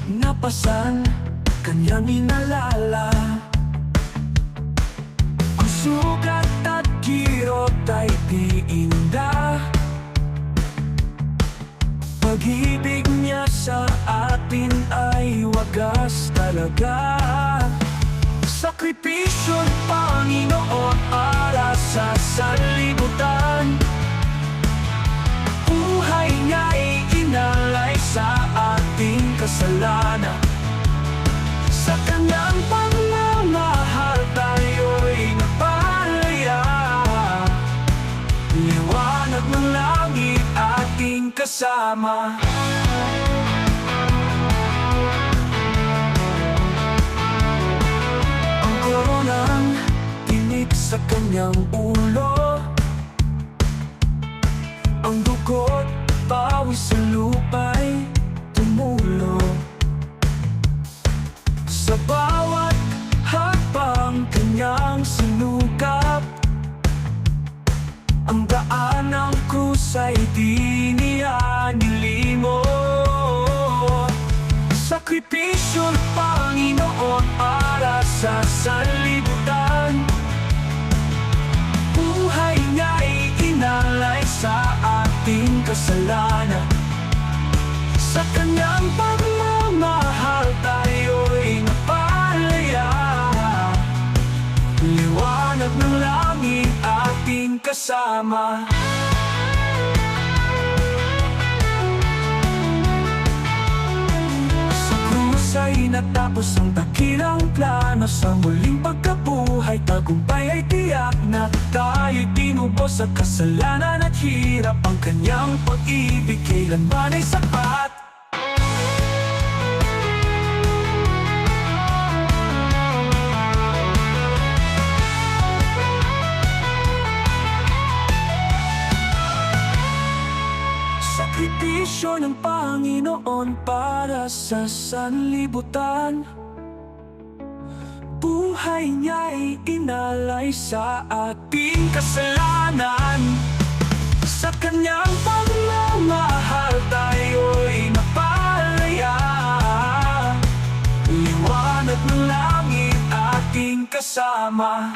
napasan, kanyang inalala. Ang sugat at kirot ay di inda. Pag-ibig niya sa atin ay wagas talaga. Sakripisyo't Panginoon para sa sanlibutan. Buhay niya'y inalay sa ating kasalanan. Sa kanyang pagmamahal tayo'y napalaya. Liwanag ng langit ating kasama. Koronang tinik sa kanyang ulo. Ang dugo't pawis sa lupa'y tumulo. Sa bawat hakbang kanyang sinukap. Ang daan ng krus ay di niya nilimo. Sakripisyo't Panginoon para sa sanlibutan. Buhay niya'y inalay sa ating kasalanan. Sa kanyang pagmamahal tayo'y napalaya. Liwanag ng langit ating kasama. Ay natapos ang dakilang plano. Sa muling pagkabuhay, tagumpay ay tiyak na. Tayo'y tinubos sa kasalanan at hirap. Ang kanyang pag-ibig kailanman ay sapat. Sakripisyo ng Panginoon para sa sanlibutan. Buhay niya'y inalay sa ating kasalanan. Sa kanyang pagmamahal tayo'y napalaya. Liwanag ng langit ating kasama.